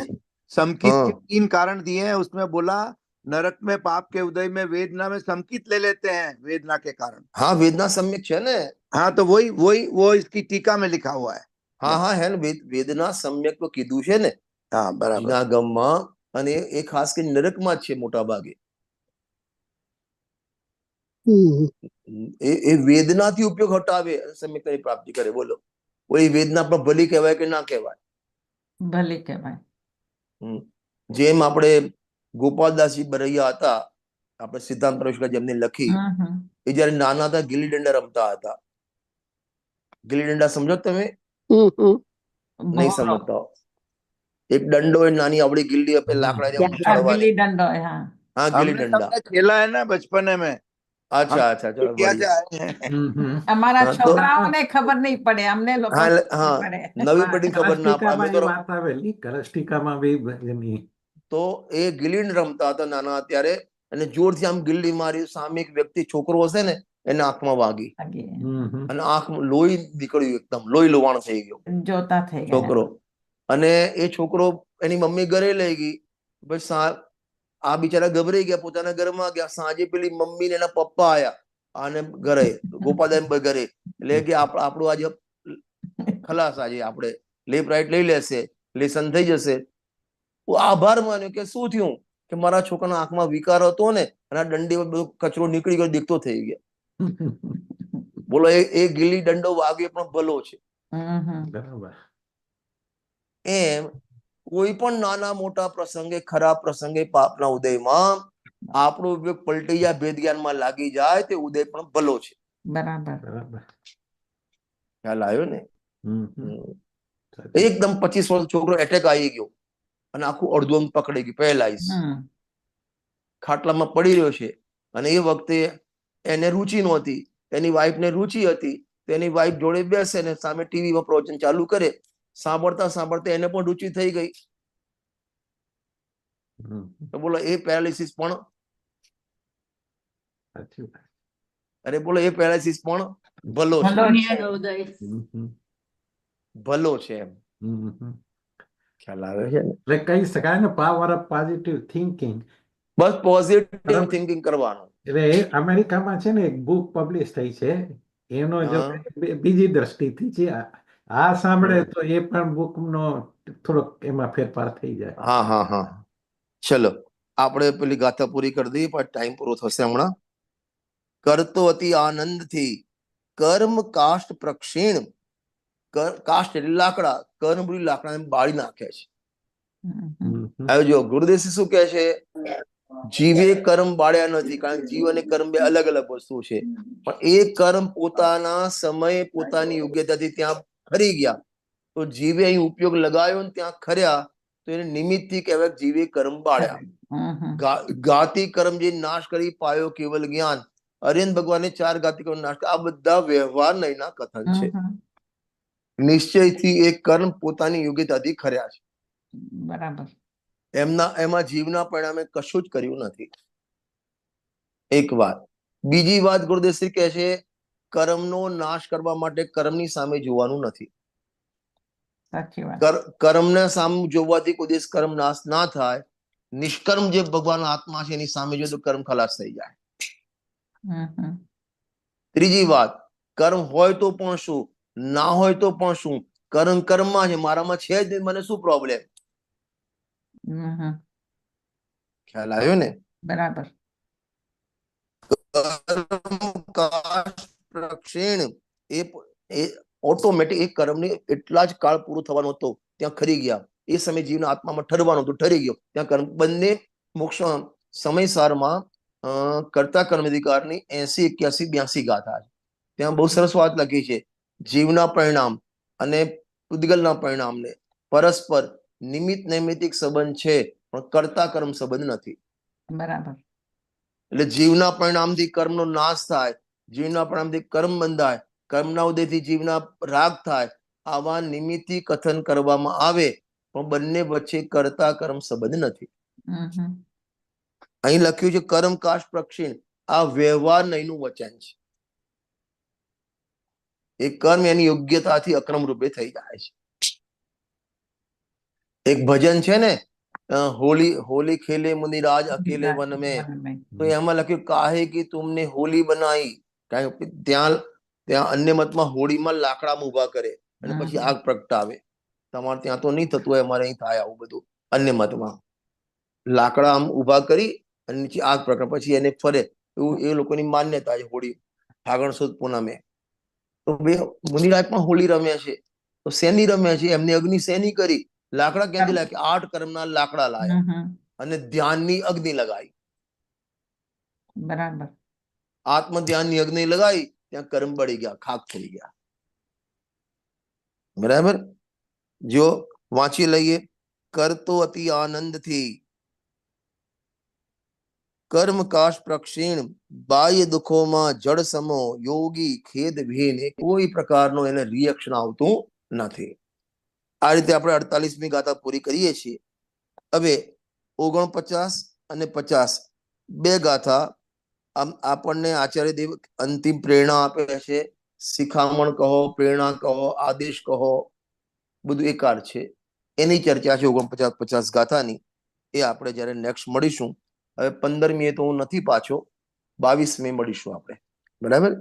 समकित हाँ। के 3 कारण दिए हैं. उसमें बोला नरक में पाप के उदय में वेदना में समकित ले लेते हैं, वेदना के कारण. हाँ, वेदना सम्यक है ना. हाँ, तो वो इसकी टीका में लिखा हुआ है. हाँ हाँ है ને, વેદના સમ્યક તો કીધું છે ને हाँ, बराबर. જુનાગમમાં, અને એ ખાસ કરીને નરકમાં જ છે મોટા ભાગે. એ વેદનાથી ઉપયોગ હટાવે, સમ્યકતાની પ્રાપ્તિ કરે. બોલો, કોઈ વેદના પણ ભલી કહેવાય કે ના કહેવાય? ભલે કહેવાય. જેમ આપણે ગોપાલદાસજી બરૈયા હતા, આપણે સિદ્ધાંત પ્રવેશિકા જેમને લખી, એ જયારે નાના હતા ગિલ્લી દંડા રમતા હતા. ગિલ્લી દંડા સમજો તમે? નહીં સમજતા? એક દંડો હોય, નાની આવડી ગિલ્લી આપે, લાકડા જેમ ઉછાળવાની. ગિલ્લી દંડો. હા हाँ, गिल्ली हमने डंडा. सबने खेला है ना बचपन में. अच्छा अच्छा, चलो क्या बढ़िया. जाए. અમારા હા, તો- છોકરાઓને ખબર નહીં પડે, અમને લોકો हाँ ખબર हाँ, પડે. નવી પેઢી ખબર ના પડે. અમે કલસ્ટિકામાં તો એ વાત આવેલી, કલસ્ટિકામાં બી એની તો એ ગિલ્લી રમતા હતા નાના ત્યારે, અને જોરથી આમ ગિલ્લી મારી, સામે એક વ્યક્તિ છોકરો હશે ને, એને આંખમાં વાગી, અને આંખ લોહી નીકળ્યું, એકદમ લોહી લોવાણ થઈ ગયો જોતા થઈ ગયા. છોકરો. અને એ છોકરો એની મમ્મી ઘરે લઈ ગઈ. પછી આ બિચારા ગભરાઈ ગયા, પોતાના ઘરમાં ગયા. સાંજે પેલી મમ્મી ને એના પપ્પા આયા અને ઘરે, ગોપાલદાસ ઘરે, એટલે કે આપણું આજે ખલાસ, આજે આપણે લેફ્ટ રાઈટ લઈ લેશે, લેસન થઈ જશે. આભાર માન્યો કે શું થયું, કે મારા છોકરાના આંખમાં વિકાર હતો ને, અને આ દંડી બધો કચરો નીકળી ગયો, દીકતો થઈ ગયો. બોલો, એ ગિલ્લી દંડો વાગ્યો પણ ભલો છે. બરાબર. એમ કોઈ પણ નાના મોટા પ્રસંગે, ખરાબ પ્રસંગે, પાપના ઉદયમાં આપણો ઉપયોગ પલટી જાય, ભેદ જ્ઞાનમાં લાગી જાય, તે ઉદય પણ ભલો છે. બરાબર. બરાબર. ખ્યાલ આવ્યો ને? સાચું. એકદમ 25 વર્ષ છોકરો એટેક આવી ગયો, અને આખું અડધું અંગ પકડી ગયું, પેરાલાઇઝ, ખાટલામાં પડી રહ્યો છે. અને એ વખતે એને રુચિ નહોતી, એની વાઈફ ને રુચિ હતી. તો એની વાઈફ જોડે બેસે ને સામે ટીવીમાં પ્રવચન ચાલુ કરે, સાંભળતા સાંભળતા એને પણ રુચિ થઈ ગઈ. તો બોલો, એ પેરાલિસિસ પણ, સાચું. અરે બોલો, એ પેરાલિસિસ પણ ભલો છે. ભલો છે એમ. ખ્યાલ આવે છે ને? એટલે કહી શકાય ને, power of positive thinking. Bus positive thinking કરવાનું. એટલે એ અમેરિકામાં છે ને એક બુક પબ્લિશ થઈ છે, એનો જો હા. બીજી દ્રષ્ટિથી છે. આ સાંભળે તો એ પણ બુકનો થોડોક એમાં ફેરફાર થઈ જાય. હા હા હા, ચલો આપણે પેલી ગાથા પૂરી કરી દઈએ, પણ ટાઈમ પૂરો થશે હમણાં. કરતો અતિ આનંદથી કર્મ કાષ્ટ પ્રક્ષીણ, કાષ્ટ એટલે લાકડા, કર્મ બધી લાકડા બાળી નાખે છે. હવે જો ગુરુદેવ શું કહે છે, જીવે કર્મ બાળ્યા નથી, કારણ કે જીવ અને કર્મ બે અલગ અલગ વસ્તુ છે. પણ એ કર્મ પોતાના સમયે, પોતાની યોગ્યતાથી ત્યાં ખરી ગયા, તો જીવે અહીં ઉપયોગ લગાવ્યો ને ત્યાં ખર્યા, તો એને નિમિત્તથી કહેવાય જીવે કર્મ બાળ્યા. ગાતી કર્મ જે નાશ કરી પાયો કેવલ જ્ઞાન, અરિયન ભગવાને 4 ગાતી કર્મ નાશ કર્યા. આ બધા વ્યવહાર નહીંના કથન છે. નિશ્ચયથી એ કર્મ પોતાની યોગ્યતાથી ખર્યા છે. બરાબર. એમાં જીવના પરિણામે કશું જ કર્યું નથી. એક વાત. બીજી વાત, ગુરુદેવ શ્રી કહે છે, કર્મનો નાશ કરવા માટે કર્મની સામે જોવાનું નથી. સાચી વાત. કર્મને સામે જોવાથી કોઈ દિવસ કર્મ નાશ ના થાય. નિષ્કર્મ જે ભગવાન આત્મા છે એની સામે જોઈએ તો કર્મ ખલાસ થઈ જાય. ત્રીજી વાત, કર્મ હોય તો પણ શું, ના હોય તો પણ શું, કર્મ કર્મમાં છે, મારામાં છે જ નહીં, મને શું પ્રોબ્લેમ? ખ્યાલ આવ્યો ને? બરાબર. પ્રક્ષીણ એ ઓટોમેટિક એ કર્મની એટલા જ કાળ પૂરો થવાનો હતો ત્યાં ખરી ગયા. એ સમય જીવના આત્મામાં ઠરવાનું હતું, ઠરી ગયો. ત્યાં કર્મ બંને મોક્ષ સમયસારમાં કર્તા કર્મ અધિકારની 80, 81, 82 ગાથા છે. ત્યાં બહુ સરસ વાત લખી છે. જીવના પરિણામ અને પૂદગલના પરિણામને પરસ્પર નિમિત્ત નૈમિત્તિક સંબંધ છે, પણ કર્તા કર્મ સંબંધ નથી. બરાબર. એટલે જીવના પરિણામથી કર્મનો નાશ થાય, જીવના પરિણામથી કર્મ બંધાય, કર્મના ઉદયથી જીવના રાગ થાય. આવા નિમિત્તિ કથન કરવામાં આવે, પણ બંને વચ્ચે કર્તા કર્મ સંબંધ નથી. હમ. અહીં લખ્યું છે કર્મ કાશ પ્રક્ષીણ. આ વ્યવહાર નહીંનું વચન છે. એ કર્મ એની યોગ્યતાથી અક્રમ રૂપે થઈ જાય છે. એક ભજન છે ને, હોલી હોલી ખેલે મુનિરાજ અકેલે વન મેં, તો એમાં લખ્યું કાહે કે તુમને હોલી બનાવી. કારણ કે ત્યાં અન્ય મતમાં હોળીમાં લાકડામાં ઉભા કરે અને પછી આગ પ્રગટાવે. તમારે ત્યાં તો નહીં થતું હોય, અમારે અહીં થાય આવું બધું. અન્ય મતમાં લાકડા આમ ઉભા કરી અને નીચે આગ પ્રગટ, પછી એને ફરે, એવું એ લોકોની માન્યતા છે. હોળી ફાગણ સુદ પૂનમે તો બે મુનિરાજ પણ હોળી રમ્યા છે. તો શેની રમ્યા છે? એમની અગ્નિ શેની કરી? લાકડા ક્યાંથી લાગ્યા? 8 કર્મના લાકડા લાયા અને ધ્યાનની અગ્નિ લગાવી. બરાબર. આત્મ ધ્યાનની અગ્નિ લગાવી, ત્યાં કર્મ બળી ગયા, ખાક થઈ ગયા. બરાબર. જો વાંચી લઈએ. કરતો અતિ આનંદથી કર્મ કાશ પ્રક્ષીણ, બાહ્ય દુઃખોમાં જળ સમો, યોગી ખેદ વિહીન. કોઈ પ્રકારનો એને રિએક્શન આવતું નથી. આ રીતે આપણે 48મી ગાથા પૂરી કરીએ છીએ. હવે 49 અને 50 બે ગાથા આપણને આચાર્ય દેવ અંતિમ પ્રેરણા આપે છે. શિખામણ કહો, પ્રેરણા કહો, આદેશ કહો, બધું એકાર છે. એની ચર્ચા છે 49-50 ગાથાની. એ આપણે જયારે નેક્સ્ટ મળીશું, હવે 15મીએ તો હું નથી પાછો, 22મી મળીશું આપણે. બરાબર.